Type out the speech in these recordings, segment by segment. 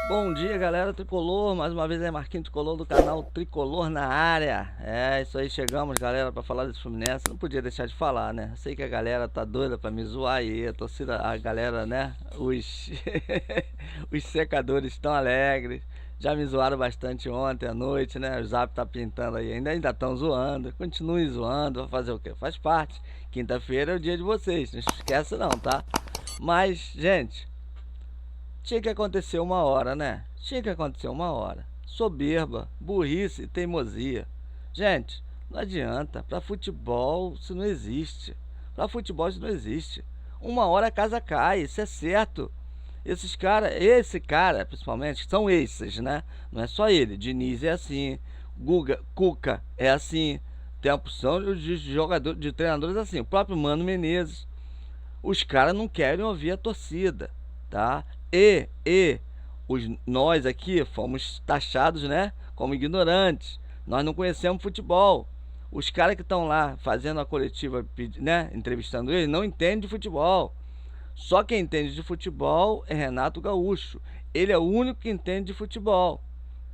Bom dia, galera Tricolor, mais uma vez é Marquinhos Tricolor do canal Tricolor na área. É isso aí, chegamos, galera, para falar desse Fluminense. Não podia deixar de falar, né? Sei que a galera tá doida para me zoar aí, a torcida, a galera, né? Os os secadores estão alegres. Já me zoaram bastante ontem à noite, né? O Zap tá pintando aí, ainda estão zoando. Continuem zoando, vai fazer o quê? Faz parte. Quinta-feira é o dia de vocês, não esquece não, tá? Mas, gente, tinha que acontecer uma hora, né? Tinha que acontecer uma hora. Soberba, burrice e teimosia. Gente, não adianta. Para futebol isso não existe. Para futebol isso não existe. Uma hora a casa cai, isso é certo. Esses caras, esse cara principalmente, são esses, né? Não é só ele. Diniz é assim, Guga, Cuca é assim. Tem a opção de jogador, de treinadores assim. O próprio Mano Menezes. Os caras não querem ouvir a torcida, tá? Nós aqui fomos taxados, né, como ignorantes. Nós não conhecemos futebol. Os caras que estão lá fazendo a coletiva, né, entrevistando eles, não entendem de futebol. Só quem entende de futebol é Renato Gaúcho. Ele é o único que entende de futebol.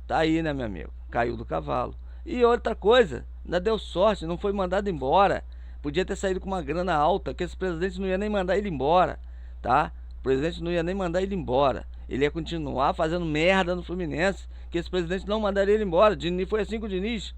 Tá aí, né, meu amigo? Caiu do cavalo. E outra coisa, ainda deu sorte, não foi mandado embora. Podia ter saído com uma grana alta, que esse presidente não ia nem mandar ele embora, tá? O presidente não ia nem mandar ele embora. Ele ia continuar fazendo merda no Fluminense, que esse presidente não mandaria ele embora. Diniz foi assim com o Diniz.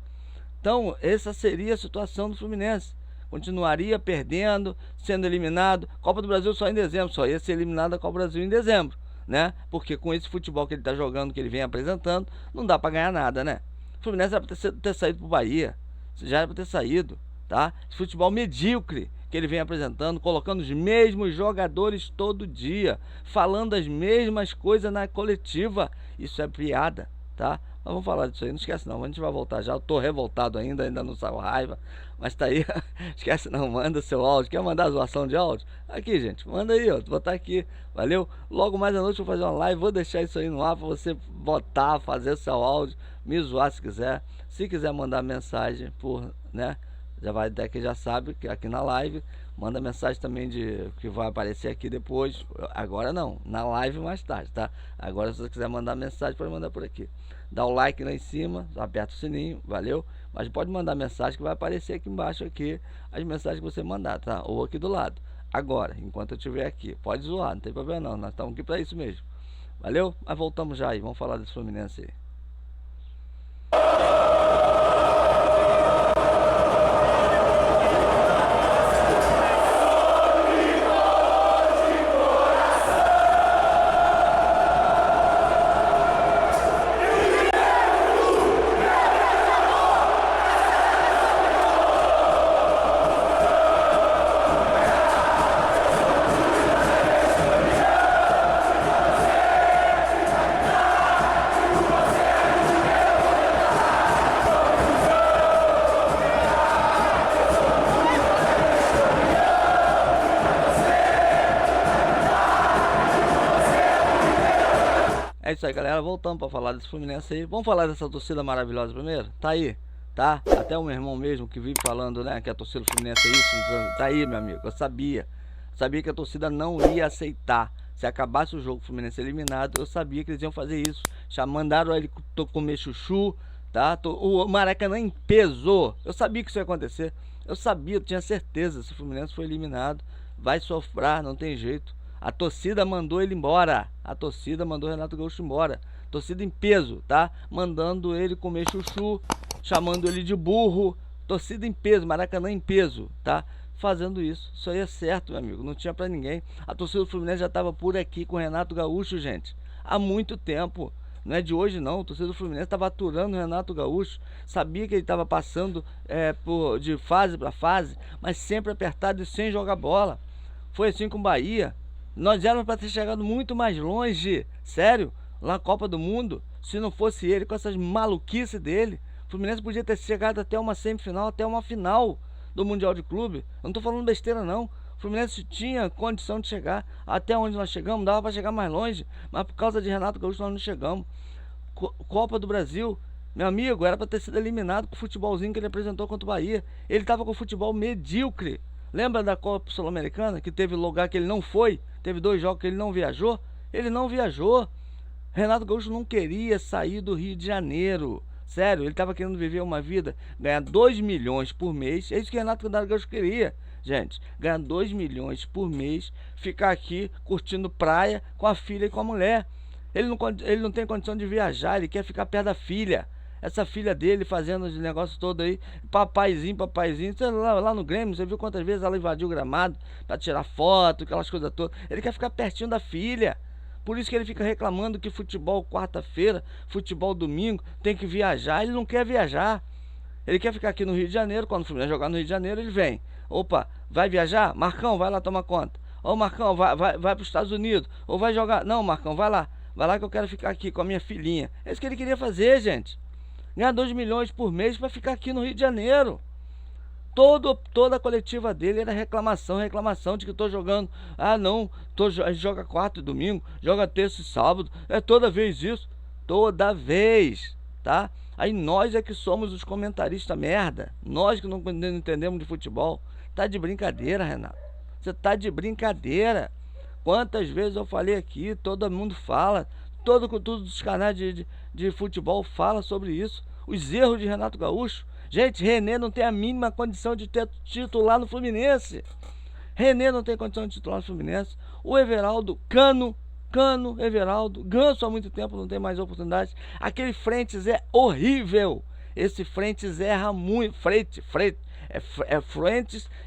Então, essa seria a situação do Fluminense. Continuaria perdendo, sendo eliminado. Copa do Brasil só em dezembro, só ia ser eliminado da Copa do Brasil em dezembro, né? Porque com esse futebol que ele tá jogando, que ele vem apresentando, não dá pra ganhar nada, né? O Fluminense era pra ter saído pro Bahia. Já era pra ter saído, tá? Esse futebol medíocre que ele vem apresentando, colocando os mesmos jogadores todo dia, falando as mesmas coisas na coletiva. Isso é piada, tá? Mas vamos falar disso aí, não esquece não, a gente vai voltar já. Eu tô revoltado ainda não saiu raiva, mas tá aí. Esquece não, manda seu áudio. Quer mandar zoação de áudio? Aqui, gente, manda aí, ó. Vou botar aqui, valeu? Logo mais à noite eu vou fazer uma live, vou deixar isso aí no ar pra você botar, fazer seu áudio, me zoar se quiser. Se quiser mandar mensagem por, né? Já vai até que já sabe que aqui na live manda mensagem também de que vai aparecer aqui depois. Agora não, na live mais tarde, tá? Agora se você quiser mandar mensagem, pode mandar por aqui. Dá o like lá em cima, aperta o sininho, valeu? Mas pode mandar mensagem que vai aparecer aqui embaixo aqui as mensagens que você mandar, tá? Ou aqui do lado. Agora, enquanto eu estiver aqui, pode zoar, não tem problema não, nós estamos aqui para isso mesmo. Valeu? Mas voltamos já aí, vamos falar desse Fluminense aí. É isso aí, galera. Voltamos para falar desse Fluminense aí. Vamos falar dessa torcida maravilhosa primeiro? Tá aí, tá? Até o meu irmão mesmo que vive falando, né, que a torcida do Fluminense é isso. Tá aí, meu amigo. Eu sabia. Sabia que a torcida não ia aceitar. Se acabasse o jogo, o Fluminense eliminado, eu sabia que eles iam fazer isso. Já mandaram ele comer chuchu, tá? O Maracanã em peso. Eu sabia que isso ia acontecer. Eu sabia, eu tinha certeza. Se o Fluminense for eliminado, vai sofrer, não tem jeito. A torcida mandou ele embora. A torcida mandou o Renato Gaúcho embora. Torcida em peso, tá? Mandando ele comer chuchu, chamando ele de burro. Torcida em peso, Maracanã em peso, tá? Fazendo isso. Isso aí é certo, meu amigo. Não tinha pra ninguém. A torcida do Fluminense já tava por aqui com o Renato Gaúcho, gente. Há muito tempo. Não é de hoje não, o torcedor do Fluminense estava aturando o Renato Gaúcho, sabia que ele estava passando de fase para fase, mas sempre apertado e sem jogar bola. Foi assim com o Bahia. Nós éramos para ter chegado muito mais longe, sério, lá na Copa do Mundo, se não fosse ele com essas maluquices dele. O Fluminense podia ter chegado até uma semifinal, até uma final do Mundial de Clube. Eu não estou falando besteira não. O Fluminense tinha condição de chegar até onde nós chegamos, dava para chegar mais longe, mas por causa de Renato Gaúcho nós não chegamos. Copa do Brasil, meu amigo, era para ter sido eliminado com o futebolzinho que ele apresentou contra o Bahia. Ele estava com o futebol medíocre. Lembra da Copa Sul-Americana, que teve lugar que ele não foi? Teve 2 jogos que ele não viajou? Ele não viajou. Renato Gaúcho não queria sair do Rio de Janeiro. Sério, ele estava querendo viver uma vida, ganhar 2 milhões por mês. É isso que Renato Gaúcho queria, gente. Ganhar 2 milhões por mês, ficar aqui curtindo praia com a filha e com a mulher. Ele não tem condição de viajar, ele quer ficar perto da filha. Essa filha dele fazendo os negócios todos aí, papaizinho. Lá no Grêmio, você viu quantas vezes ela invadiu o gramado pra tirar foto, aquelas coisas todas. Ele quer ficar pertinho da filha. Por isso que ele fica reclamando que futebol quarta-feira, futebol domingo, tem que viajar. Ele não quer viajar. Ele quer ficar aqui no Rio de Janeiro. Quando o Fluminense jogar no Rio de Janeiro, ele vem. Opa, vai viajar? Marcão, vai lá tomar conta. Ô Marcão, vai para os Estados Unidos. Ou vai jogar. Não, Marcão, vai lá. Vai lá que eu quero ficar aqui com a minha filhinha. É isso que ele queria fazer, gente. Ganhar 2 milhões por mês para ficar aqui no Rio de Janeiro. Toda a coletiva dele era reclamação de que tô jogando. Ah, não, a gente joga quarta e domingo, joga terça e sábado. É toda vez isso. Toda vez, tá? Aí nós é que somos os comentaristas merda. Nós que não entendemos de futebol. Tá de brincadeira, Renato. Você tá de brincadeira. Quantas vezes eu falei aqui, todo mundo fala. Todos os canais de futebol fala sobre isso. Os erros de Renato Gaúcho. Gente, René não tem a mínima condição de ter titular no Fluminense. René não tem condição de titular no Fluminense. O Everaldo, Everaldo, Ganso há muito tempo não tem mais oportunidade. Aquele Frentes é horrível. Esse Frentes erra muito. Frentes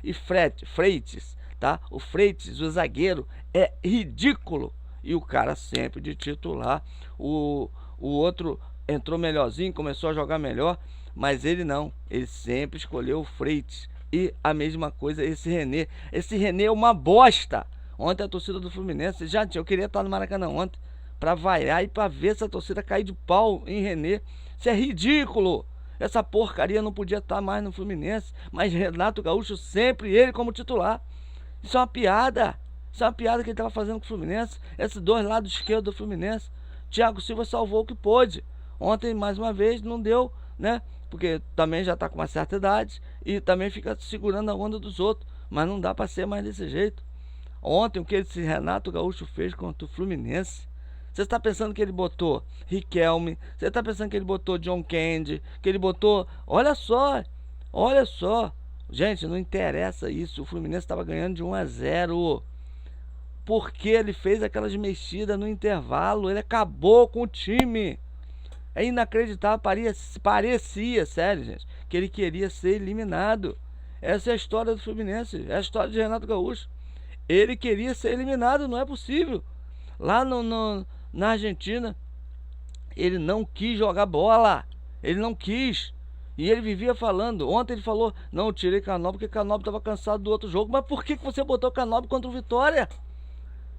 e Freites, tá? O Freites, o zagueiro, é ridículo. E o cara sempre de titular. O outro entrou melhorzinho, começou a jogar melhor. Mas ele não, ele sempre escolheu o Freitas. E a mesma coisa esse René. Esse René é uma bosta. Ontem a torcida do Fluminense, eu queria estar no Maracanã ontem pra vaiar e pra ver essa torcida cair de pau em René. Isso é ridículo. Essa porcaria não podia estar mais no Fluminense. Mas Renato Gaúcho sempre ele como titular. Isso é uma piada. Isso é uma piada que ele estava fazendo com o Fluminense. Esses dois lados esquerdos do Fluminense. Thiago Silva salvou o que pôde. Ontem, mais uma vez, não deu, né? Porque também já está com uma certa idade e também fica segurando a onda dos outros. Mas não dá para ser mais desse jeito. Ontem, o que esse Renato Gaúcho fez contra o Fluminense, você está pensando que ele botou Riquelme, você está pensando que ele botou John Candy, que ele botou... Olha só. Gente, não interessa isso. O Fluminense estava ganhando de 1-0. Porque ele fez aquelas mexidas no intervalo. Ele acabou com o time. É inacreditável, parecia, sério, gente, que ele queria ser eliminado. Essa é a história do Fluminense, é a história de Renato Gaúcho. Ele queria ser eliminado, não é possível. Lá na Argentina, ele não quis jogar bola, ele não quis. E ele vivia falando, ontem ele falou, não, eu tirei Canóbio porque Canóbio estava cansado do outro jogo. Mas por que você botou Canóbio contra o Vitória?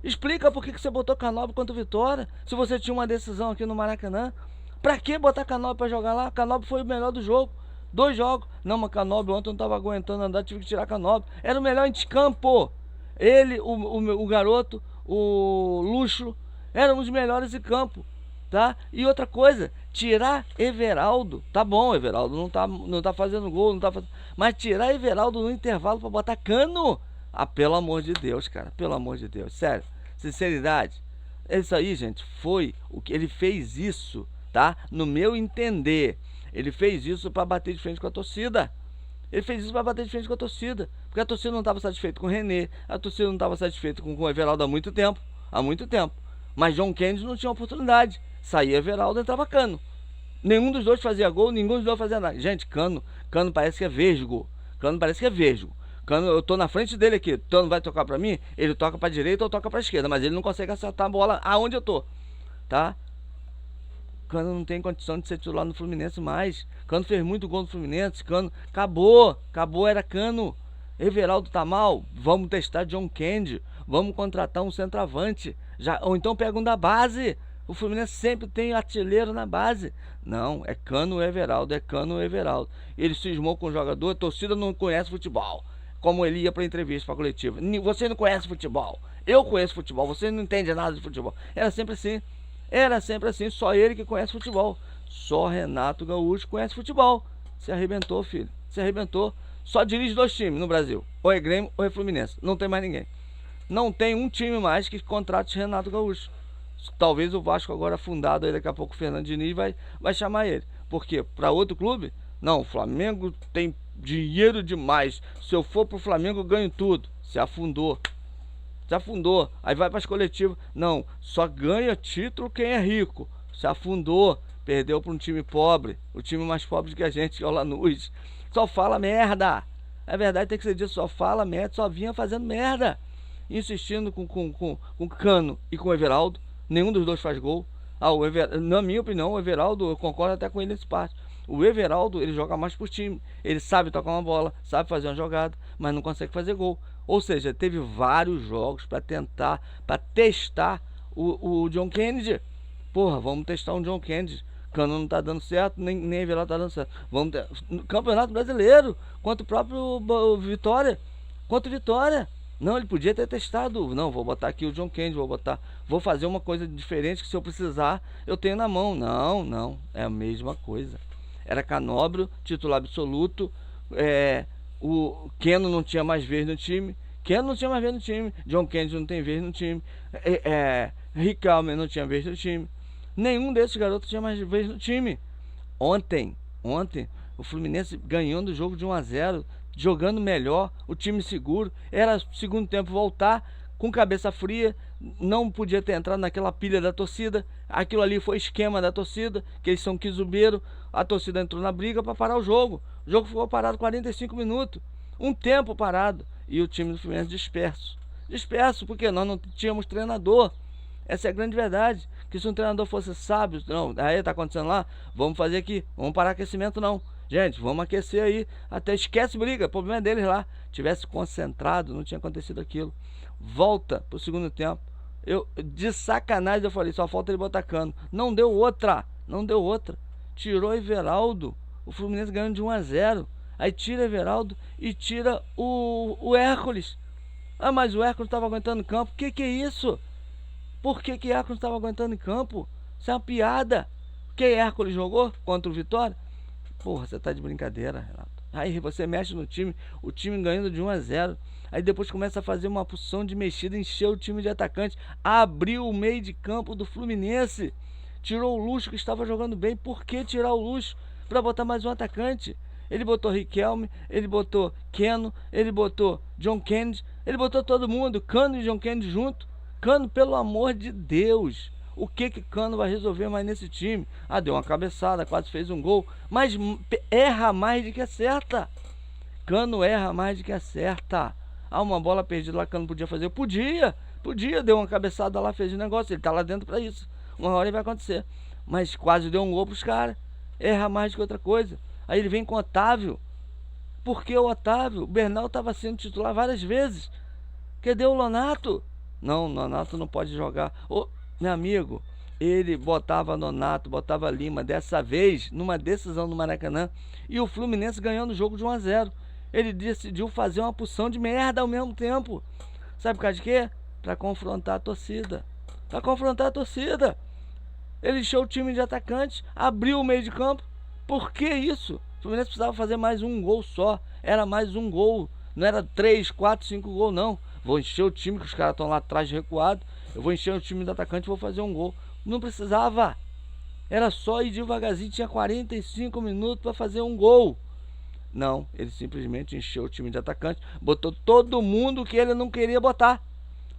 Explica por que você botou Canóbio contra o Vitória, se você tinha uma decisão aqui no Maracanã. Pra que botar Canóbio pra jogar lá? Canóbio foi o melhor do jogo. 2 jogos. Não, mas Canóbio ontem não tava aguentando andar, tive que tirar Canóbio. Era o melhor em campo. Ele, o garoto, o Luxo, eram os melhores em campo, tá? E outra coisa, tirar Everaldo. Tá bom, Everaldo não tá fazendo gol, não tá fazendo... Mas tirar Everaldo no intervalo pra botar Cano? Ah, pelo amor de Deus, cara. Pelo amor de Deus. Sério. Sinceridade. Isso aí, gente, foi o que ele fez isso. Tá? No meu entender, ele fez isso para bater de frente com a torcida. Ele fez isso para bater de frente com a torcida. Porque a torcida não estava satisfeita com o René, a torcida não estava satisfeita com o Everaldo há muito tempo. Mas John Kennedy não tinha oportunidade. Saía Everaldo, entrava Cano. Nenhum dos dois fazia gol, nenhum dos dois fazia nada. Gente, Cano parece que é vesgo. Cano, eu tô na frente dele aqui. Cano vai tocar para mim, ele toca para direita ou toca para esquerda, mas ele não consegue acertar a bola aonde eu tô, tá? Cano não tem condição de ser titular no Fluminense mais. Cano fez muito gol no Fluminense. Cano acabou, era Cano. Everaldo tá mal, vamos testar John Candy, vamos contratar um centroavante, ou então pega um da base. O Fluminense sempre tem artilheiro na base. Não, é Cano ou Everaldo, Ele cismou com o jogador, a torcida não conhece futebol. Como ele ia pra entrevista, pra coletiva. Você não conhece futebol, eu conheço futebol, você não entende nada de futebol. Era sempre assim, só ele que conhece futebol. Só Renato Gaúcho conhece futebol. Se arrebentou, filho, se arrebentou. Só dirige 2 times no Brasil, ou é Grêmio ou é Fluminense. Não tem mais ninguém. Não tem um time mais que contrate Renato Gaúcho. Talvez o Vasco agora fundado aí, daqui a pouco o Fernando Diniz vai chamar ele. Por quê? Para outro clube? Não, o Flamengo tem dinheiro demais. Se eu for pro Flamengo, eu ganho tudo. Se afundou. Se afundou. Aí vai para as coletivas. Não, só ganha título quem é rico. Se afundou. Perdeu para um time pobre. O time mais pobre que a gente, que é o Lanús. Só fala merda. É verdade, tem que ser disso. Só fala merda, só vinha fazendo merda. Insistindo com Cano e com o Everaldo. Nenhum dos dois faz gol. Na minha opinião, o Everaldo, eu concordo até com ele nesse parte. O Everaldo, ele joga mais por time. Ele sabe tocar uma bola, sabe fazer uma jogada, mas não consegue fazer gol. Ou seja, teve vários jogos para testar o John Kennedy. Porra, vamos testar um John Kennedy. Cano não tá dando certo, nem Everaldo tá dando certo. Vamos ter Campeonato Brasileiro, contra o próprio Vitória. Contra o Vitória. Não, ele podia ter testado. Não, vou botar aqui o John Kennedy, vou fazer uma coisa diferente que se eu precisar, eu tenho na mão. Não, é a mesma coisa. Era Canóbio, titular absoluto. O Keno não tinha mais vez no time. John Kennedy não tem vez no time. Riquelme não tinha vez no time. Nenhum desses garotos tinha mais vez no time. Ontem, o Fluminense ganhando o jogo de 1-0, jogando melhor, o time seguro. Era segundo tempo voltar com cabeça fria, não podia ter entrado naquela pilha da torcida. Aquilo ali foi esquema da torcida, que eles são quizubeiro. A torcida entrou na briga para parar o jogo. O jogo ficou parado 45 minutos. Um tempo parado. E o time do Fluminense disperso. Disperso porque nós não tínhamos treinador. Essa é a grande verdade. Que se um treinador fosse sábio, não, aí tá acontecendo lá, vamos fazer aqui, vamos parar aquecimento não. Gente, vamos aquecer aí, até esquece briga, o problema é deles lá. Tivesse concentrado, não tinha acontecido aquilo. Volta pro segundo tempo. De sacanagem eu falei, só falta ele botar Cano. Não deu outra. Tirou Everaldo. O Fluminense ganhando de 1-0. Aí tira Everaldo e tira o Hércules. Ah, mas o Hércules estava aguentando o campo. Que é isso? Por que Hércules estava aguentando em campo? Isso é uma piada. Quem Hércules jogou contra o Vitória? Porra, você tá de brincadeira, Renato. Aí você mexe no time, o time ganhando de 1-0. Aí depois começa a fazer uma porção de mexida, encheu o time de atacante, abriu o meio de campo do Fluminense, tirou o Luxo que estava jogando bem. Por que tirar o Luxo para botar mais um atacante? Ele botou Riquelme, ele botou Keno, ele botou John Kennedy, ele botou todo mundo, Cano e John Kennedy junto. Cano, pelo amor de Deus, o que Cano vai resolver mais nesse time? Ah, deu uma cabeçada, quase fez um gol, mas erra mais do que acerta. Cano erra mais do que acerta. Ah, uma bola perdida lá, Cano podia fazer? Podia, deu uma cabeçada lá, fez um negócio, ele tá lá dentro pra isso. Uma hora vai acontecer. Mas quase deu um gol pros caras. Erra mais do que outra coisa. Aí ele vem com o Otávio. Por que o Otávio? O Bernal tava sendo titular várias vezes. Cadê o Nonato? Não, Nonato não pode jogar. Ô, meu amigo, ele botava Nonato, botava Lima. Dessa vez, numa decisão no Maracanã, e o Fluminense ganhando o jogo de 1-0. Ele decidiu fazer uma porção de merda ao mesmo tempo. Sabe por causa de quê? Pra confrontar a torcida. Ele encheu o time de atacantes, abriu o meio de campo. Por que isso? O Fluminense precisava fazer mais um gol só. Era mais um gol. Não era 3, 4, 5 gols, não. Vou encher o time, que os caras estão lá atrás recuado. Eu vou encher o time do atacante e vou fazer um gol. Não precisava. Era só ir devagarzinho. Tinha 45 minutos para fazer um gol. Não, ele simplesmente encheu o time de atacante. Botou todo mundo que ele não queria botar.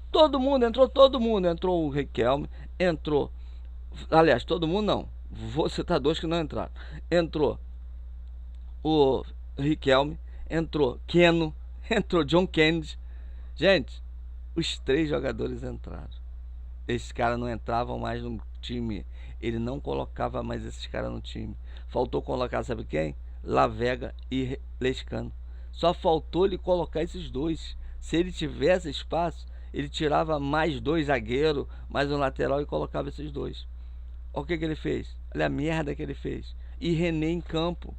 Entrou todo mundo. Entrou o Riquelme, entrou... Aliás, todo mundo não. Vou citar dois que não entraram. Entrou o Riquelme, entrou Keno, entrou John Kennedy. Gente, os 3 jogadores entraram. Esses caras não entravam mais no time. Ele não colocava mais esses caras no time. Faltou colocar, sabe quem? Lavega e Lescano. Só faltou ele colocar esses 2. Se ele tivesse espaço, ele tirava mais 2 zagueiros, mais um lateral e colocava esses 2. Olha o que ele fez. Olha a merda que ele fez. E René em campo.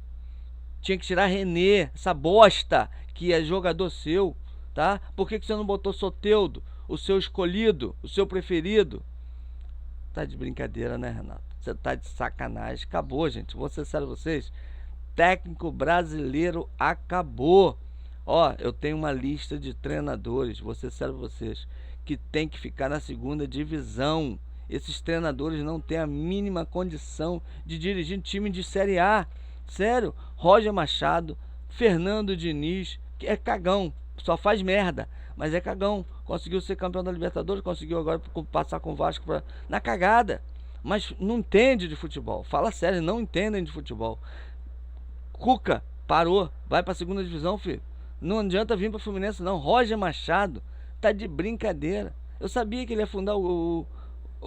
Tinha que tirar René, essa bosta que é jogador seu, tá? Por que você não botou Soteldo, o seu escolhido, o seu preferido? Tá de brincadeira, né, Renato? Você tá de sacanagem. Acabou, gente. Vou ser sério com vocês. Técnico brasileiro acabou. Ó, eu tenho uma lista de treinadores, vou ser sério com vocês, que tem que ficar na segunda divisão. Esses treinadores não têm a mínima condição de dirigir time de Série A. Sério, Roger Machado, Fernando Diniz, que é cagão, só faz merda, mas é cagão. Conseguiu ser campeão da Libertadores, conseguiu agora passar com o Vasco na cagada. Mas não entende de futebol. Fala sério, não entendem de futebol. Cuca parou, vai pra segunda divisão, filho. Não adianta vir pra Fluminense, não. Roger Machado tá de brincadeira. Eu sabia que ele ia fundar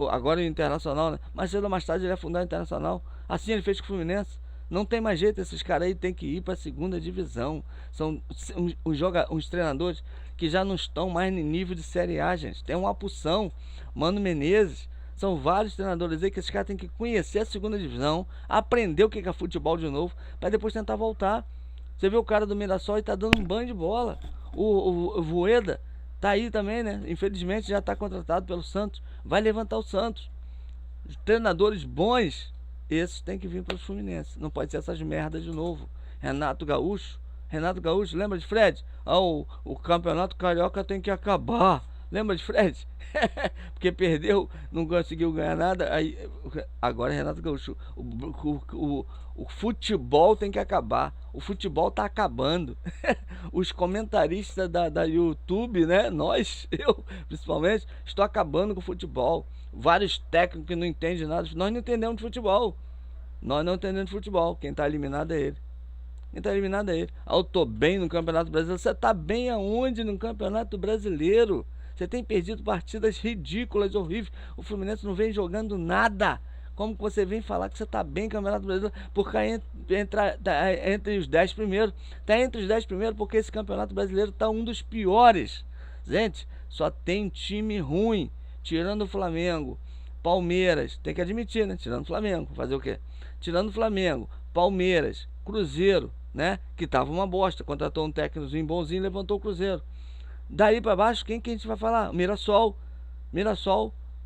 agora o Internacional, né? Mas cedo ou mais tarde ele ia fundar o Internacional. Assim ele fez com o Fluminense. Não tem mais jeito, esses caras aí tem que ir pra segunda divisão. São os treinadores que já não estão mais em nível de Série A, gente. Tem uma opção. Mano Menezes. São vários treinadores aí que esses caras têm que conhecer a segunda divisão, aprender o que é futebol de novo, para depois tentar voltar. Você vê o cara do Mirassol e tá dando um banho de bola. O Voeda tá aí também, né? Infelizmente já tá contratado pelo Santos. Vai levantar o Santos. Os treinadores bons, esses têm que vir para os Fluminense. Não pode ser essas merdas de novo. Renato Gaúcho, lembra de Fred? O campeonato carioca tem que acabar. Lembra de Fred? Porque perdeu, não conseguiu ganhar nada. Aí, agora é Renato Gaúcho. O futebol tem que acabar. O futebol tá acabando. Os comentaristas da YouTube, né? Eu principalmente, estou acabando com o futebol. Vários técnicos que não entendem nada. Nós não entendemos de futebol. Nós não entendemos de futebol. Quem tá eliminado é ele. Eu tô bem no Campeonato Brasileiro. Você tá bem aonde no Campeonato Brasileiro? Você tem perdido partidas ridículas, horríveis. O Fluminense não vem jogando nada. Como que você vem falar que você tá bem no Campeonato Brasileiro? Porque entre os 10 primeiros. Tá entre os 10 primeiros porque esse Campeonato Brasileiro tá um dos piores. Gente, só tem time ruim. Tirando o Flamengo, Palmeiras. Tem que admitir, né? Tirando o Flamengo. Fazer o quê? Tirando o Flamengo, Palmeiras, Cruzeiro, né? Que tava uma bosta. Contratou um técnicozinho bonzinho e levantou o Cruzeiro. Daí pra baixo, quem que a gente vai falar? Mirassol.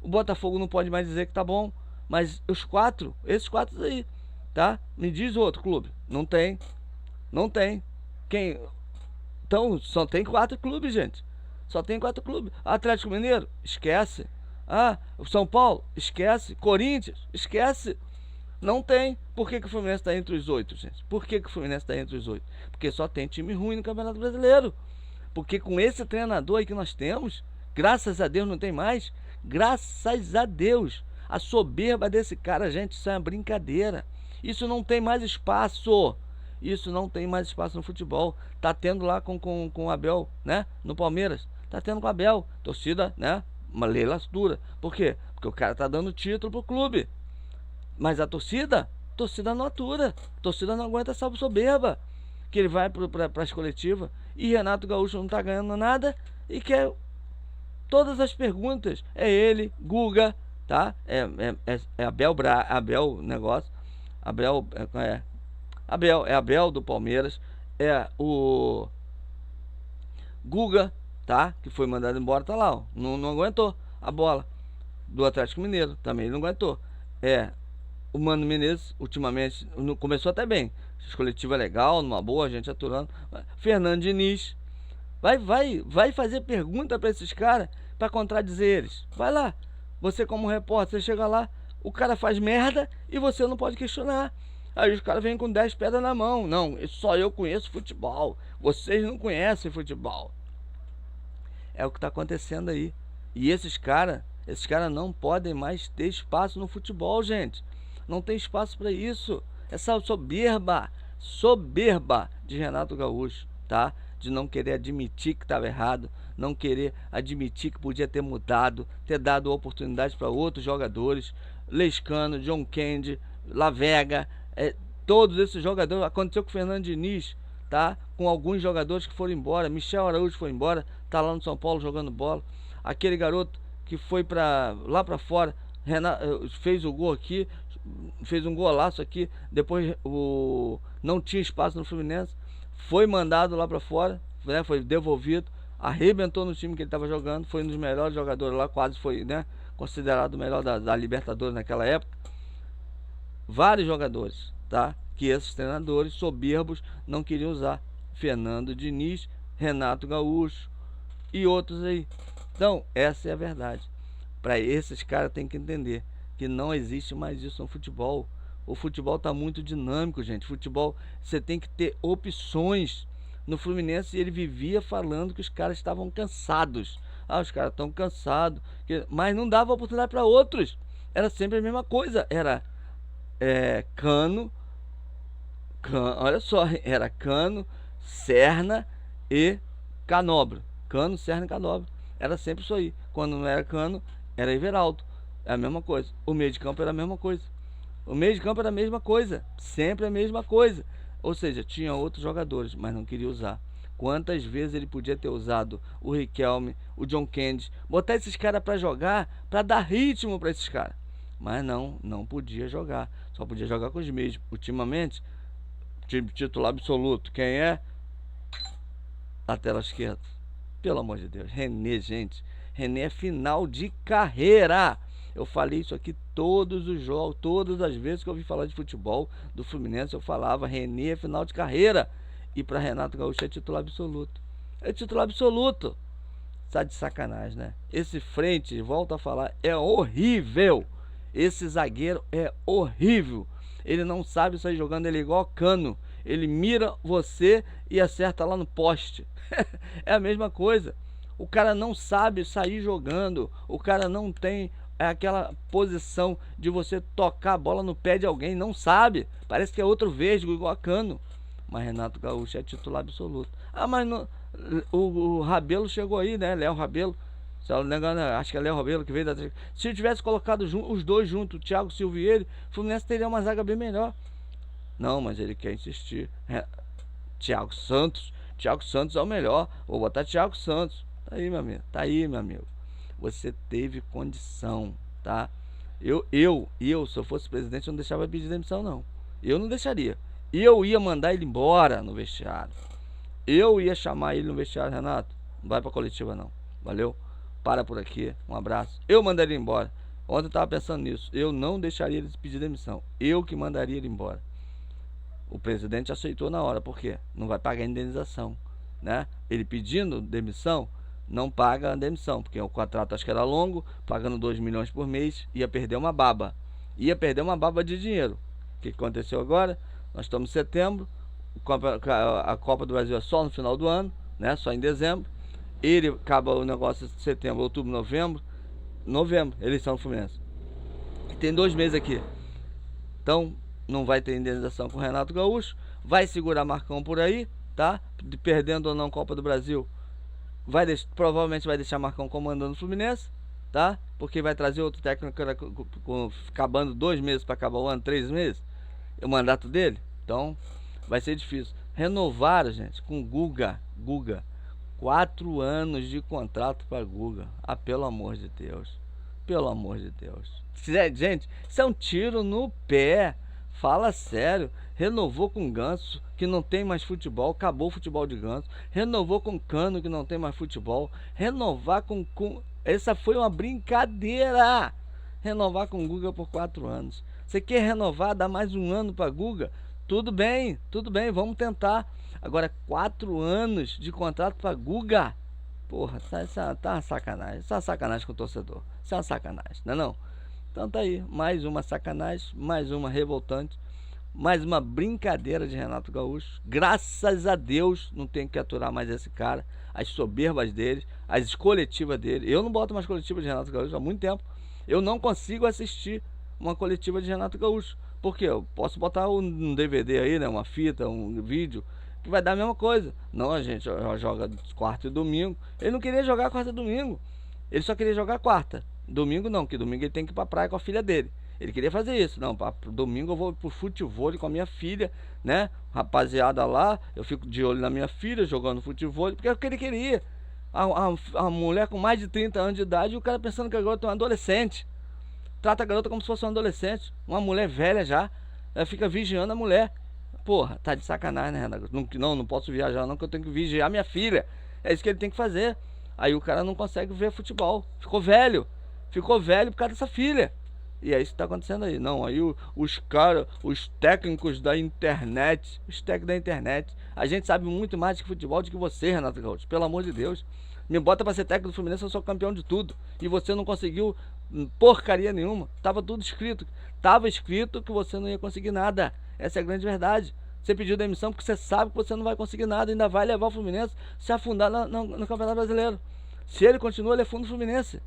O Botafogo não pode mais dizer que tá bom. Mas esses quatro aí, tá? Me diz outro clube. Não tem. Quem? Então, só tem 4 clubes, gente. Só tem 4 clubes. Atlético Mineiro? Esquece. O São Paulo? Esquece. Corinthians? Esquece. Não tem. Por que o Fluminense tá entre os 8, gente? Por que o Fluminense tá entre os 8? Porque só tem time ruim no Campeonato Brasileiro. Porque com esse treinador aí que nós temos, graças a Deus não tem mais. Graças a Deus. A soberba desse cara, gente, isso é uma brincadeira. Isso não tem mais espaço. Isso não tem mais espaço no futebol. Tá tendo lá com o Abel, né? No Palmeiras. Tá tendo com o Abel. Torcida, né? Uma leilatura. Por quê? Porque o cara tá dando título pro clube. Mas a torcida não atura. A torcida não aguenta essa soberba. Que ele vai para as coletivas. E Renato Gaúcho não tá ganhando nada. E quer todas as perguntas. É ele, Guga, tá? É Abel negócio. Abel do Palmeiras. É o Guga, tá? Que foi mandado embora, tá lá, ó. Não aguentou a bola. Do Atlético Mineiro, também ele não aguentou. O Mano Menezes, ultimamente, começou até bem. Coletiva legal, numa boa, a gente aturando. Fernando Diniz. Vai fazer pergunta pra esses caras, pra contradizer eles. Vai lá. Você como repórter, você chega lá, o cara faz merda e você não pode questionar. Aí os caras vêm com 10 pedras na mão. Não, só eu conheço futebol. Vocês não conhecem futebol. É o que tá acontecendo aí. E esses caras não podem mais ter espaço no futebol, gente. Não tem espaço para isso. Essa soberba de Renato Gaúcho, tá? De não querer admitir que estava errado, não querer admitir que podia ter mudado, ter dado oportunidade para outros jogadores, Lescano, John Kennedy, Lavega, todos esses jogadores. Aconteceu com o Fernando Diniz, tá? Com alguns jogadores que foram embora. Michel Araújo foi embora, tá lá no São Paulo jogando bola. Aquele garoto que foi lá para fora, fez o gol aqui, fez um golaço aqui, depois não tinha espaço no Fluminense, foi mandado lá para fora, né, foi devolvido, arrebentou no time que ele estava jogando, foi um dos melhores jogadores lá, quase foi, né, considerado o melhor da Libertadores naquela época. Vários jogadores, tá, que esses treinadores soberbos não queriam usar. Fernando Diniz, Renato Gaúcho e outros aí. Então, essa é a verdade. Para esses caras tem que entender que não existe mais isso no futebol. O futebol tá muito dinâmico, gente. Futebol, você tem que ter opções. No Fluminense ele vivia falando que os caras estavam cansados. Ah, os caras estão cansados. Mas não dava oportunidade para outros. Era sempre a mesma coisa. Era Cano, olha só, era Cano, Serna e Canobro. Cano, Serna e Canobro. Era sempre isso aí. Quando não era Cano, era Everaldo. É a mesma coisa. O meio de campo era a mesma coisa. O meio de campo era a mesma coisa. Sempre a mesma coisa. Ou seja, tinha outros jogadores, mas não queria usar. Quantas vezes ele podia ter usado o Riquelme, o John Kennedy, botar esses caras para jogar, para dar ritmo para esses caras. Mas não podia jogar. Só podia jogar com os mesmos. Ultimamente, time titular absoluto. Quem é? Lateral esquerdo. Pelo amor de Deus. René, gente. René é final de carreira. Eu falei isso aqui todos os jogos, todas as vezes que eu ouvi falar de futebol do Fluminense, eu falava René é final de carreira. E para Renato Gaúcho é titular absoluto. É titular absoluto. Tá de sacanagem, né? Esse frente, volto a falar, é horrível. Esse zagueiro é horrível. Ele não sabe sair jogando, ele é igual Cano. Ele mira você e acerta lá no poste. É a mesma coisa. O cara não sabe sair jogando. O cara não tem aquela posição de você tocar a bola no pé de alguém. Não sabe. Parece que é outro vesgo igual a Cano. Mas Renato Gaúcho é titular absoluto. Ah, mas o Rabelo chegou aí, né? Léo Rabelo. Se eu não me engano, acho que é Léo Rabelo que veio da... Se eu tivesse colocado os dois juntos, o Thiago Silva e ele, o Fluminense teria uma zaga bem melhor. Não, mas ele quer insistir. Thiago Santos é o melhor. Vou botar Thiago Santos. Tá aí, meu amigo. Tá aí, meu amigo. Você teve condição, tá? Se eu fosse presidente, eu não deixava pedir demissão, não. Eu não deixaria. Eu ia mandar ele embora no vestiário. Eu ia chamar ele no vestiário, Renato. Não vai pra coletiva, não. Valeu? Para por aqui. Um abraço. Eu mandaria ele embora. Ontem eu tava pensando nisso. Eu não deixaria ele pedir demissão. Eu que mandaria ele embora. O presidente aceitou na hora. Por quê? Não vai pagar indenização, né? Ele pedindo demissão, não paga a demissão, porque o contrato acho que era longo, pagando 2 milhões por mês, ia perder uma baba. Ia perder uma baba de dinheiro. O que aconteceu agora? Nós estamos em setembro, a Copa do Brasil é só no final do ano, né? Só em dezembro. Ele acaba o negócio de setembro, outubro, novembro, eleição do Fluminense. E tem 2 meses aqui. Então, não vai ter indenização com o Renato Gaúcho. Vai segurar Marcão por aí, tá? Perdendo ou não Copa do Brasil, provavelmente vai deixar Marcão comandando o Fluminense, tá? Porque vai trazer outro técnico acabando 2 meses para acabar o ano, 3 meses, o mandato dele. Então, vai ser difícil. Renovaram, gente, com Guga. 4 anos de contrato para Guga. Ah, pelo amor de Deus. Pelo amor de Deus. Gente, isso é um tiro no pé. Fala sério. Renovou com Ganso, que não tem mais futebol. Acabou o futebol de Ganso. Renovou com Cano, que não tem mais futebol. Renovar com... Essa foi uma brincadeira. Renovar com Guga por 4 anos. Você quer renovar, dar mais 1 ano para Guga? Tudo bem, vamos tentar. Agora, 4 anos de contrato para Guga. Porra, tá uma sacanagem. Isso é uma sacanagem com o torcedor. Isso é uma sacanagem, não é não? Então tá aí, mais uma sacanagem, mais uma revoltante, mais uma brincadeira de Renato Gaúcho. Graças a Deus não tem que aturar mais esse cara, as soberbas dele, as coletivas dele. Eu não boto mais coletiva de Renato Gaúcho há muito tempo. Eu não consigo assistir uma coletiva de Renato Gaúcho. Porque eu posso botar um DVD aí, né, uma fita, um vídeo, que vai dar a mesma coisa. Não, a gente joga quarta e domingo. Ele não queria jogar quarta e domingo. Ele só queria jogar quarta. Domingo não, que domingo ele tem que ir pra praia com a filha dele. Ele queria fazer isso. Não, domingo eu vou pro futebol com a minha filha, né? Rapaziada lá, eu fico de olho na minha filha jogando futebol, porque é o que ele queria. A mulher com mais de 30 anos de idade e o cara pensando que a garota é um adolescente. Trata a garota como se fosse um adolescente. Uma mulher velha já. Ela fica vigiando a mulher. Porra, tá de sacanagem, né, Renato? Não posso viajar não, que eu tenho que vigiar minha filha. É isso que ele tem que fazer. Aí o cara não consegue ver futebol. Ficou velho por causa dessa filha. E é isso que tá acontecendo aí. Não, aí os caras, os técnicos da internet, a gente sabe muito mais de futebol do que você, Renato Gaúcho. Pelo amor de Deus. Me bota pra ser técnico do Fluminense, eu sou campeão de tudo. E você não conseguiu porcaria nenhuma. Tava tudo escrito. Tava escrito que você não ia conseguir nada. Essa é a grande verdade. Você pediu demissão porque você sabe que você não vai conseguir nada. Ainda vai levar o Fluminense se afundar no Campeonato Brasileiro. Se ele continua, ele afunda o Fluminense.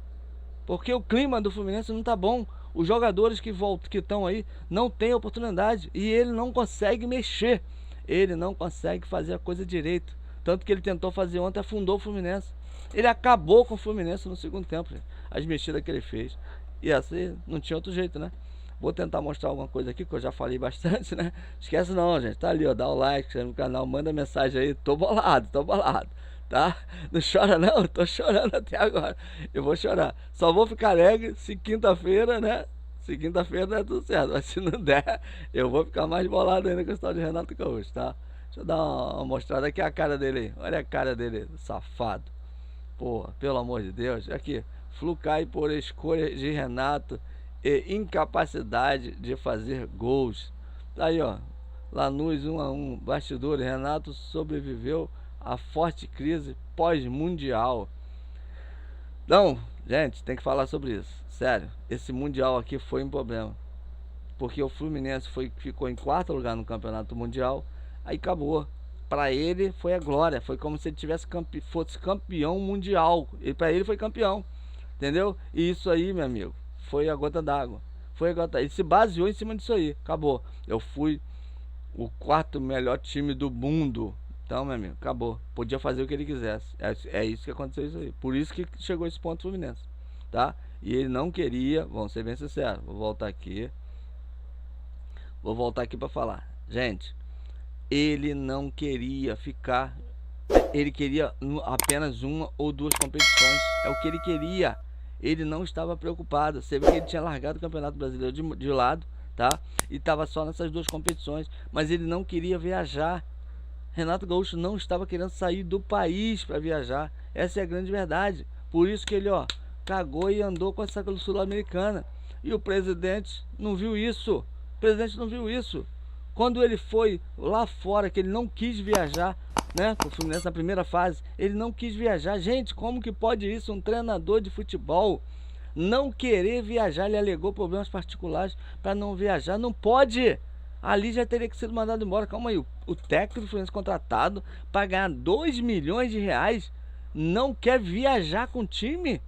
Porque o clima do Fluminense não tá bom. Os jogadores que estão aí não têm oportunidade. E ele não consegue mexer. Ele não consegue fazer a coisa direito. Tanto que ele tentou fazer ontem, afundou o Fluminense. Ele acabou com o Fluminense no segundo tempo, gente. As mexidas que ele fez. E assim, não tinha outro jeito, né? Vou tentar mostrar alguma coisa aqui, que eu já falei bastante, né? Esquece não, gente. Tá ali, ó. Dá o like, inscreve no canal, manda mensagem aí. Tô bolado, tá? Não chora não, eu tô chorando até agora. Eu vou chorar. Só vou ficar alegre se quinta-feira, né? Se quinta-feira der tudo certo. Mas se não der, eu vou ficar mais bolado ainda com a história de Renato Gaúcho, tá? Deixa eu dar uma mostrada aqui a cara dele aí. Olha a cara dele, safado. Porra, pelo amor de Deus. Aqui, Flu cai por escolha de Renato e incapacidade de fazer gols. Tá aí, ó. Lanús 1-1. Bastidores. Renato sobreviveu à forte crise pós-mundial. Não, gente, tem que falar sobre isso. Sério, esse mundial aqui foi um problema. Porque o Fluminense ficou em quarto lugar no Campeonato Mundial. Aí acabou. Para ele foi a glória. Foi como se ele fosse campeão mundial. E para ele foi campeão. Entendeu? E isso aí, meu amigo, foi a gota d'água. Ele se baseou em cima disso aí. Acabou. Eu fui o quarto melhor time do mundo. Então, meu amigo, acabou. Podia fazer o que ele quisesse. É isso que aconteceu isso aí. Por isso que chegou esse ponto Fluminense. Tá? E ele não queria, vamos ser bem sinceros. Vou voltar aqui para falar. Gente, ele não queria ficar. Ele queria apenas uma ou duas competições. É o que ele queria. Ele não estava preocupado. Você vê que ele tinha largado o Campeonato Brasileiro de lado, tá? E estava só nessas duas competições. Mas ele não queria viajar. Renato Gaúcho não estava querendo sair do país para viajar. Essa é a grande verdade. Por isso que ele, ó, cagou e andou com essa Sul-Americana. E o presidente não viu isso. O presidente não viu isso. Quando ele foi lá fora, que ele não quis viajar, né, com o Fluminense na primeira fase, ele não quis viajar. Gente, como que pode isso? Um treinador de futebol não querer viajar? Ele alegou problemas particulares para não viajar. Não pode. Ali já teria que ser mandado embora. Calma aí, o técnico do Fluminense contratado para ganhar 2 milhões de reais não quer viajar com o time?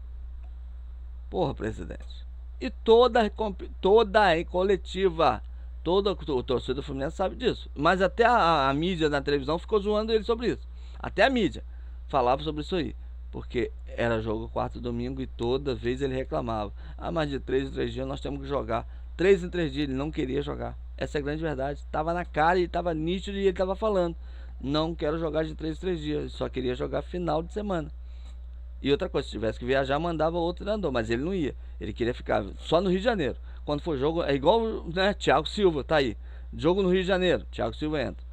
Porra, presidente. E toda a coletiva, toda o torcedor do Fluminense sabe disso. Mas até a mídia na televisão ficou zoando ele sobre isso. Até a mídia falava sobre isso aí. Porque era jogo quarto e domingo e toda vez ele reclamava. Ah, mas de 3 em 3 dias nós temos que jogar. 3 em 3 dias ele não queria jogar. Essa é a grande verdade. Tava na cara e tava nítido e ele tava falando. Não quero jogar de 3 em 3 dias. Só queria jogar final de semana. E outra coisa, se tivesse que viajar, mandava outro treinador, mas ele não ia. Ele queria ficar só no Rio de Janeiro. Quando for jogo, é igual, né, Thiago Silva, tá aí. Jogo no Rio de Janeiro, Thiago Silva entra.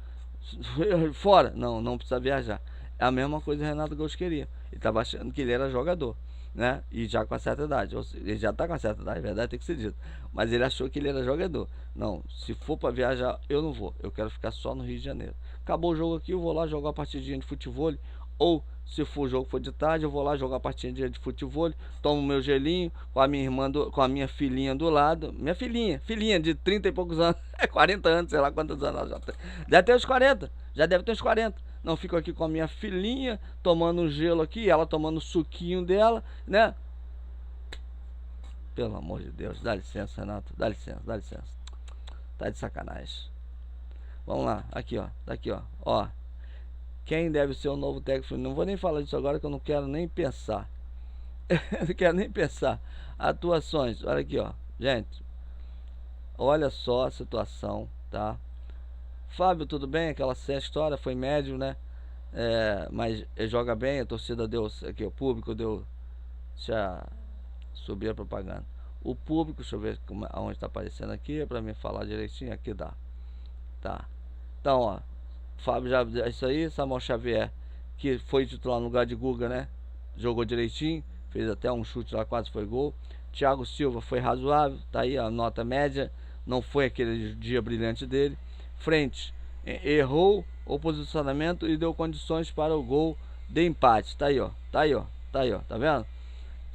Fora, não precisa viajar. É a mesma coisa que o Renato Gaúcho queria. Ele estava achando que ele era jogador, né? E já com a certa idade. Ou seja, ele já está com a certa idade, é verdade, tem que ser dito. Mas ele achou que ele era jogador. Não, se for para viajar, eu não vou. Eu quero ficar só no Rio de Janeiro. Acabou o jogo aqui, eu vou lá jogar uma partidinha de futebol. Ou, se for o jogo for de tarde, eu vou lá jogar uma partidinha de futebol. Tomo meu gelinho com a minha irmã, com a minha filhinha do lado. Minha filhinha de 30 e poucos anos. 40 anos, sei lá quantos anos ela já tem. Deve ter uns 40. Já deve ter uns 40. Não, fico aqui com a minha filhinha, tomando um gelo aqui, ela tomando o suquinho dela, né? Pelo amor de Deus, dá licença, Renato. Dá licença. Tá de sacanagem. Vamos lá, aqui ó, daqui ó. Quem deve ser o novo técnico? Não vou nem falar disso agora que eu não quero nem pensar. Não quero nem pensar. Atuações, olha aqui ó, gente. Olha só a situação, tá? Fábio, tudo bem? Aquela história foi médio, né? Mas ele joga bem, a torcida deu aqui, o público deu. Já subiu a propaganda. O público, deixa eu ver aonde está aparecendo aqui, para mim falar direitinho, aqui dá. Tá. Então, ó, Fábio já é isso aí, Samuel Xavier, que foi titular no lugar de Guga, né? Jogou direitinho, fez até um chute lá, quase foi gol. Thiago Silva foi razoável, tá aí a nota média, não foi aquele dia brilhante dele. Frente, errou o posicionamento e deu condições para o gol de empate. Tá aí, ó, tá vendo?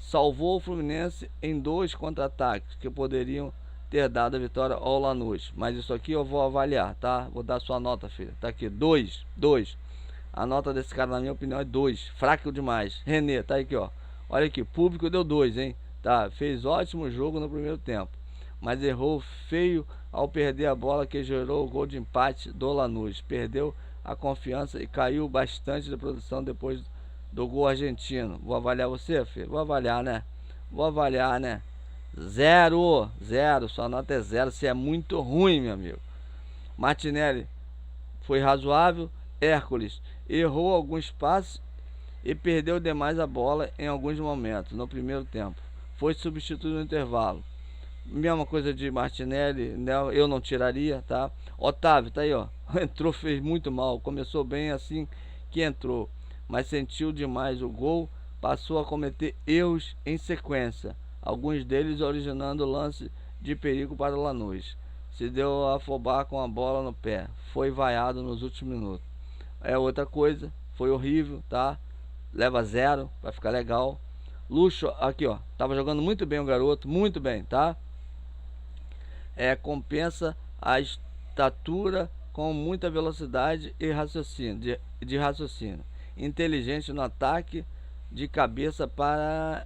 salvou o Fluminense em 2 contra-ataques que poderiam ter dado a vitória ao Lanús. Mas isso aqui eu vou avaliar, tá? Vou dar sua nota, filha. Tá aqui, 2. A nota desse cara, na minha opinião, é 2. Fraco demais. Renê, tá aqui, ó. Olha aqui, público deu 2, hein? Tá, fez ótimo jogo no primeiro tempo, mas errou feio ao perder a bola que gerou o gol de empate do Lanús. Perdeu a confiança e caiu bastante da produção depois do gol argentino. Vou avaliar você, filho? Vou avaliar, né? 0. Sua nota é 0. Você é muito ruim, meu amigo. Martinelli foi razoável. Hércules errou alguns passes e perdeu demais a bola em alguns momentos no primeiro tempo. Foi substituído no intervalo. Mesma coisa de Martinelli, né? Eu não tiraria, tá? Otávio, tá aí, ó. Entrou, fez muito mal. Começou bem assim que entrou, mas sentiu demais o gol. Passou a cometer erros em sequência, alguns deles originando lance de perigo para o Lanús. Se deu a afobar com a bola no pé. Foi vaiado nos últimos minutos. É outra coisa. Foi horrível, tá? Leva 0, vai ficar legal. Luxo, aqui ó, tava jogando muito bem o garoto, muito bem, tá? Compensa a estatura com muita velocidade e raciocínio, de raciocínio. Inteligente no ataque, de cabeça para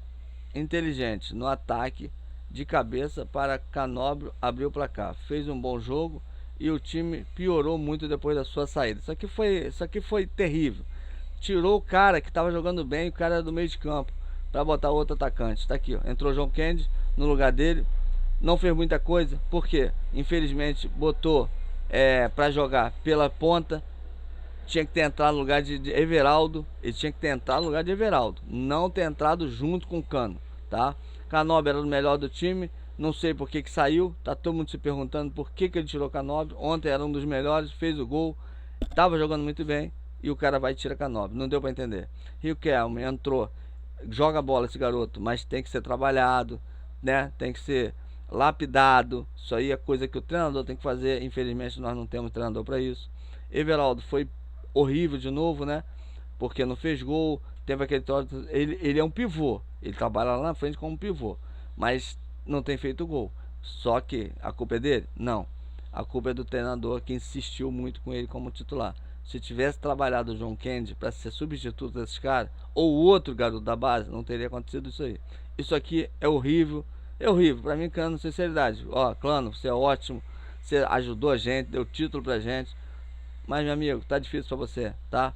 inteligente no ataque, de cabeça para Canóbio abriu o placar. Fez um bom jogo e o time piorou muito depois da sua saída. Isso aqui foi terrível. Tirou o cara que estava jogando bem, o cara do meio de campo, para botar outro atacante. Tá aqui, ó. Entrou João Kennedy no lugar dele. Não fez muita coisa, porque infelizmente botou para jogar pela ponta. Tinha que ter entrado no lugar de Everaldo. Ele tinha que ter entrado no lugar de Everaldo, não ter entrado junto com o Cano, tá? Canóbio era o melhor do time. Não sei por que saiu. Tá todo mundo se perguntando por que ele tirou Canóbio. Ontem era um dos melhores, fez o gol, tava jogando muito bem. E o cara vai e tira Canóbio. Não deu pra entender. Riquelme entrou, joga bola esse garoto, mas tem que ser trabalhado, né? Tem que ser lapidado. Isso aí é coisa que o treinador tem que fazer. Infelizmente nós não temos treinador para isso. Everaldo foi horrível de novo, né? Porque não fez gol. Teve aquele ele é um pivô. Ele trabalha lá na frente como pivô, mas não tem feito gol. Só que a culpa é dele? Não. A culpa é do treinador, que insistiu muito com ele como titular. Se tivesse trabalhado o João Kennedy para ser substituto desses caras, ou o outro garoto da base, não teria acontecido isso aí. Isso aqui é horrível. É horrível. Pra mim, Clano, sinceridade. Ó, Clano, você é ótimo. Você ajudou a gente, deu título pra gente. Mas, meu amigo, tá difícil pra você, tá?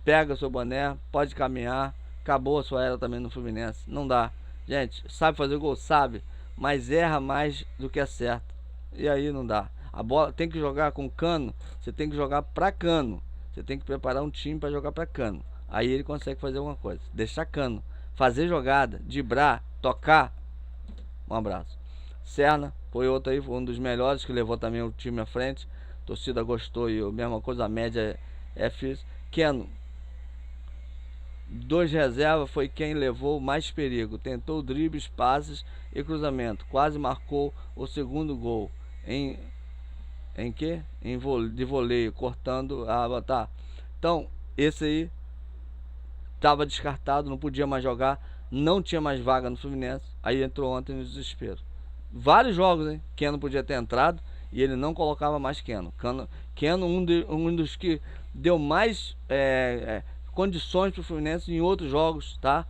Pega seu boné, pode caminhar. Acabou a sua era também no Fluminense. Não dá. Gente, sabe fazer gol? Sabe. Mas erra mais do que acerta. E aí não dá. A bola tem que jogar com Cano. Você tem que jogar pra Cano. Você tem que preparar um time para jogar para Cano. Aí ele consegue fazer alguma coisa. Deixar Cano fazer jogada, driblar, tocar. Um abraço. Serna foi outro aí, foi um dos melhores, que levou também o time à frente. A torcida gostou e a mesma coisa, a média é fixe. Keno, 2 reservas, foi quem levou mais perigo. Tentou dribles, passes e cruzamento. Quase marcou o segundo gol. De voleio, cortando a botar. Então, esse aí estava descartado, não podia mais jogar, não tinha mais vaga no Fluminense. Aí entrou ontem no desespero. Vários jogos, hein? Keno podia ter entrado e ele não colocava mais Keno. Keno um dos que deu mais condições para o Fluminense em outros jogos, tá?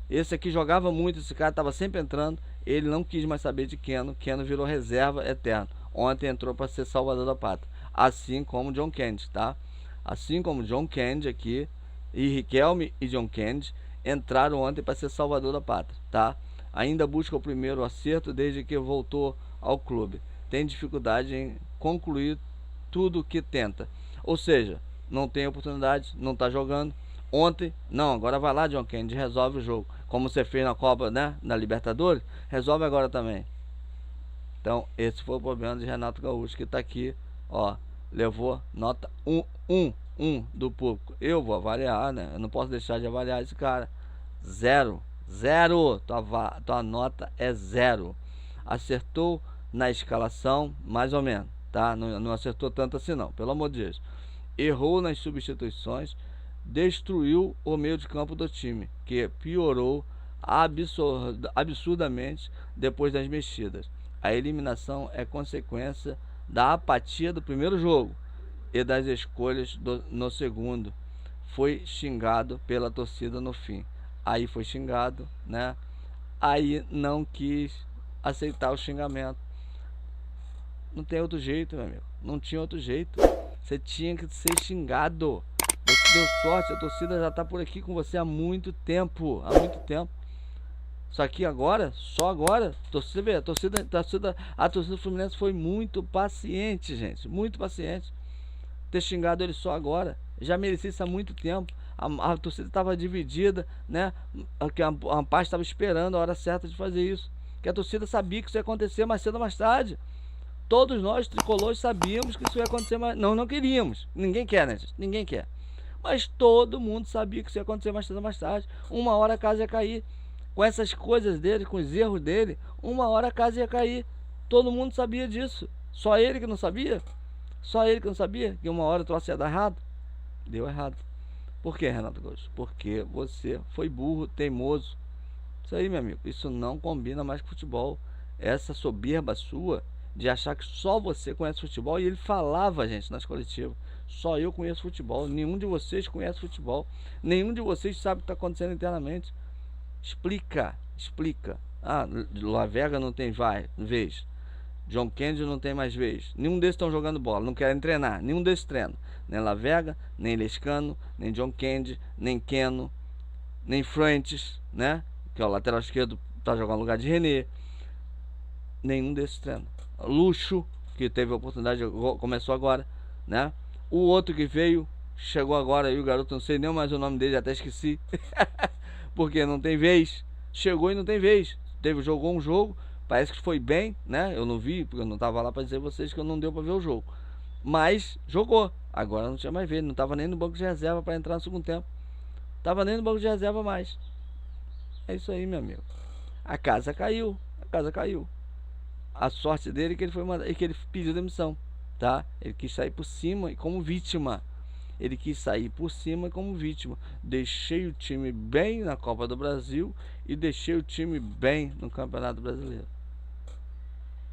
Esse aqui jogava muito, esse cara estava sempre entrando. Ele não quis mais saber de Keno. Keno virou reserva eterno. Ontem entrou para ser salvador da pátria, assim como John Kennedy, tá? Assim como John Kennedy aqui, e Riquelme e John Kennedy entraram ontem para ser salvador da pátria, tá? Ainda busca o primeiro acerto desde que voltou ao clube. Tem dificuldade em concluir tudo que tenta. Ou seja, não tem oportunidade, não está jogando. Ontem, não, agora vai lá, John Kennedy, resolve o jogo. Como você fez na Copa, né? Na Libertadores, resolve agora também. Então, esse foi o problema de Renato Gaúcho, que está aqui, ó, levou nota 1 do público. Eu vou avaliar, né? Eu não posso deixar de avaliar esse cara. 0. Tua nota é 0. Acertou na escalação, mais ou menos, tá? Não acertou tanto assim não, pelo amor de Deus. Errou nas substituições, destruiu o meio de campo do time, que piorou absurdamente depois das mexidas. A eliminação é consequência da apatia do primeiro jogo e das escolhas no segundo. Foi xingado pela torcida no fim. Aí foi xingado, né? Aí não quis aceitar o xingamento. Não tem outro jeito, meu amigo. Não tinha outro jeito. Você tinha que ser xingado. Você deu sorte, a torcida já tá por aqui com você há muito tempo. Há muito tempo. Só que agora, só agora, torcida vê, a torcida do Fluminense foi muito paciente, gente. Muito paciente. Ter xingado ele só agora. Já merecia isso há muito tempo. A torcida estava dividida, né? A parte estava esperando a hora certa de fazer isso. Que a torcida sabia que isso ia acontecer mais cedo ou mais tarde. Todos nós, tricolores, sabíamos que isso ia acontecer, mas não queríamos. Ninguém quer, né, gente? Ninguém quer. Mas todo mundo sabia que isso ia acontecer mais cedo ou mais tarde. Uma hora a casa ia cair. Com essas coisas dele, com os erros dele, uma hora a casa ia cair. Todo mundo sabia disso. Só ele que não sabia? Só ele que não sabia que uma hora o troço ia dar errado? Deu errado. Por que, Renato Gaúcho? Porque você foi burro, teimoso. Isso aí, meu amigo, isso não combina mais com futebol. Essa soberba sua de achar que só você conhece futebol. E ele falava, gente, nas coletivas: só eu conheço futebol, nenhum de vocês conhece futebol, nenhum de vocês sabe o que está acontecendo internamente. Explica. Lavega não tem vez, John Kennedy não tem mais vez, nenhum desses estão jogando bola, não querem treinar, nenhum desses treina, nem Lavega, nem Lescano, nem John Kennedy, nem Keno, nem Frantes, né, que é o lateral esquerdo, tá jogando no lugar de René. Nenhum desses treina. Luxo, que teve a oportunidade, começou agora, né? O outro que veio, chegou agora aí, o garoto, não sei nem mais o nome dele, até esqueci. Porque não tem vez. Chegou e não tem vez. Jogou um jogo, parece que foi bem, né? Eu não vi, porque eu não tava lá para dizer a vocês que eu não deu para ver o jogo. Mas jogou. Agora não tinha mais vez, não tava nem no banco de reserva para entrar no segundo tempo. Tava nem no banco de reserva mais. É isso aí, meu amigo. A casa caiu. A sorte dele é que ele foi que ele pediu demissão, tá? Ele quis sair por cima e como vítima. Deixei o time bem na Copa do Brasil e deixei o time bem no Campeonato Brasileiro.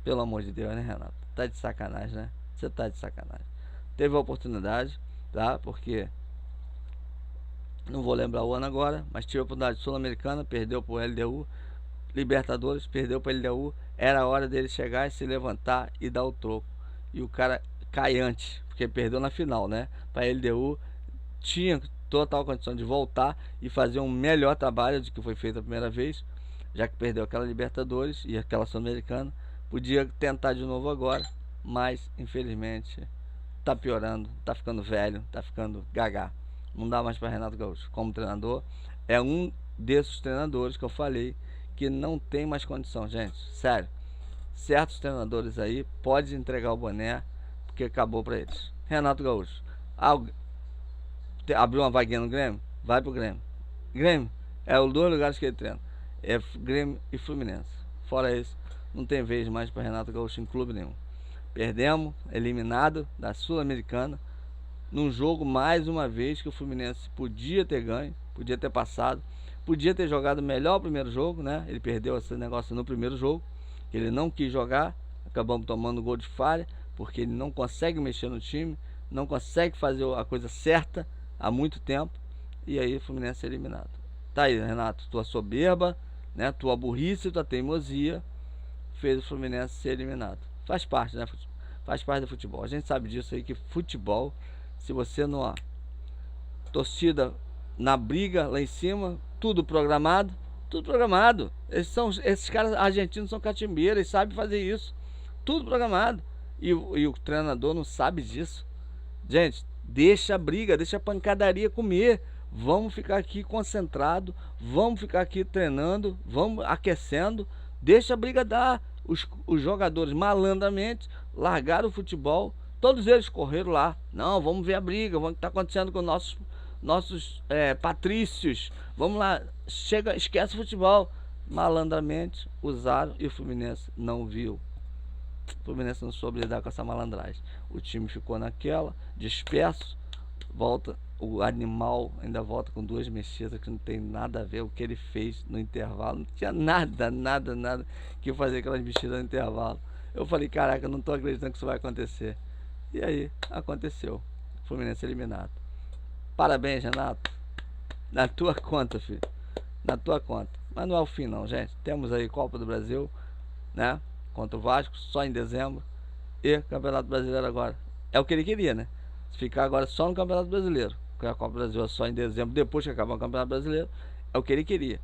Pelo amor de Deus, né, Renato? Tá de sacanagem, né? Você tá de sacanagem. Teve a oportunidade, tá? Porque não vou lembrar o ano agora, mas tive a oportunidade Sul-Americana, perdeu pro LDU. Libertadores, perdeu para LDU. Era a hora dele chegar e se levantar e dar o troco. E o cara cai antes, porque perdeu na final, né? Para LDU tinha total condição de voltar e fazer um melhor trabalho do que foi feito a primeira vez, já que perdeu aquela Libertadores e aquela Sul-Americana. Podia tentar de novo agora, mas infelizmente tá piorando, tá ficando velho, tá ficando gaga. Não dá mais para Renato Gaúcho como treinador. É um desses treinadores que eu falei que não tem mais condição, gente. Sério. Certos treinadores aí podem entregar o boné porque acabou para eles. Renato Gaúcho. Abriu uma vaguinha no Grêmio? Vai pro Grêmio. Grêmio é os dois lugares que ele treina. É Grêmio e Fluminense. Fora isso, não tem vez mais para Renato Gaúcho em clube nenhum. Perdemos, eliminado da Sul-Americana, num jogo mais uma vez que o Fluminense podia ter ganho, podia ter passado, podia ter jogado melhor o primeiro jogo, né? Ele perdeu esse negócio no primeiro jogo, ele não quis jogar, acabamos tomando gol de falha, porque ele não consegue mexer no time, não consegue fazer a coisa certa há muito tempo, e aí o Fluminense é eliminado. Tá aí, Renato, tua soberba, né? Tua burrice, tua teimosia fez o Fluminense ser eliminado. Faz parte, né? Faz parte do futebol. A gente sabe disso aí, que futebol, se você não... Ó, torcida na briga lá em cima, tudo programado. Esses caras argentinos são catimbeiros, eles sabem fazer isso. Tudo programado. E o treinador não sabe disso. Gente, deixa a briga, deixa a pancadaria comer. Vamos ficar aqui concentrado, vamos ficar aqui treinando, vamos aquecendo. Deixa a briga dar. Os jogadores malandramente largaram o futebol. Todos eles correram lá. Não, vamos ver a briga, vamos o que está acontecendo com nossos patrícios. Vamos lá, chega, esquece o futebol. Malandramente usaram e o Fluminense não viu. O Fluminense não soube lidar com essa malandragem. O time ficou naquela, disperso. Volta o animal ainda volta com duas mexidas que não tem nada a ver o que ele fez no intervalo. Não tinha nada que fazer aquelas mexidas no intervalo. Eu falei, caraca, eu não tô acreditando que isso vai acontecer. E aí, aconteceu. Fluminense eliminado. Parabéns, Renato. Na tua conta, filho. Na tua conta. Mas não é o fim não, gente. Temos aí Copa do Brasil, né? Contra o Vasco, só em dezembro. E Campeonato Brasileiro agora. É o que ele queria, né? Ficar agora só no Campeonato Brasileiro. Porque a Copa do Brasil é só em dezembro, depois que acabar o Campeonato Brasileiro. É o que ele queria.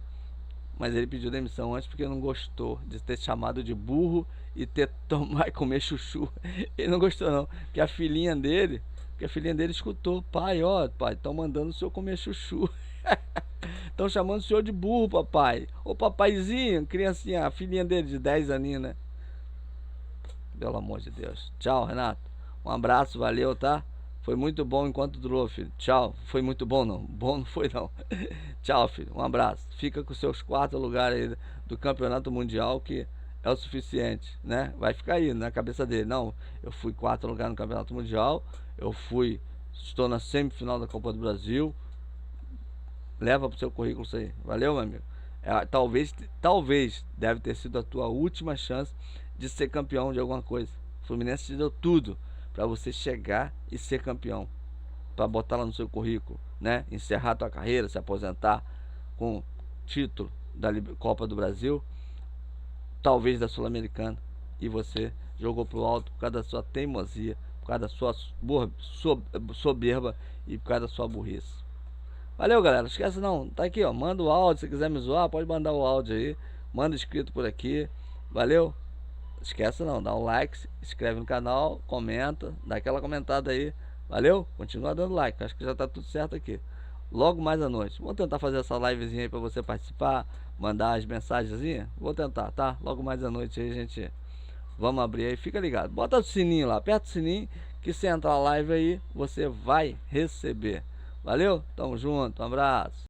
Mas ele pediu demissão antes porque não gostou de ter chamado de burro e ter tomar e comer chuchu. Ele não gostou não. Porque a filhinha dele escutou. Pai, ó, pai, estão mandando o senhor comer chuchu. Estão chamando o senhor de burro, papai. Ô papaizinho, criancinha, a filhinha dele de 10 aninhos, né? Pelo amor de Deus. Tchau, Renato. Um abraço, valeu, tá? Foi muito bom enquanto durou, filho. Tchau. Foi muito bom, não. Bom não foi, não. Tchau, filho. Um abraço. Fica com os seus 4 lugares aí do Campeonato Mundial, que é o suficiente, né? Vai ficar aí na cabeça dele. Não, eu fui 4 lugares no Campeonato Mundial. Estou na semifinal da Copa do Brasil. Leva pro seu currículo isso aí. Valeu, meu amigo. Talvez deve ter sido a tua última chance de ser campeão de alguma coisa. O Fluminense te deu tudo para você chegar e ser campeão, para botar lá no seu currículo, né? Encerrar tua carreira, se aposentar com título da Copa do Brasil, talvez da Sul-Americana, e você jogou pro alto por causa da sua teimosia, por causa da sua soberba e por causa da sua burrice. Valeu, galera. Não esquece não. Tá aqui, ó. Manda o áudio. Se quiser me zoar, pode mandar o áudio aí. Manda inscrito por aqui. Valeu? Esquece não. Dá um like, se inscreve no canal, comenta, dá aquela comentada aí. Valeu? Continua dando like. Acho que já tá tudo certo aqui. Logo mais à noite. Vou tentar fazer essa livezinha aí pra você participar, mandar as mensagenzinhas. Vou tentar, tá? Logo mais à noite aí, gente. Vamos abrir aí. Fica ligado. Bota o sininho lá. Aperta o sininho que se entrar a live aí, você vai receber. Valeu? Tamo junto, um abraço.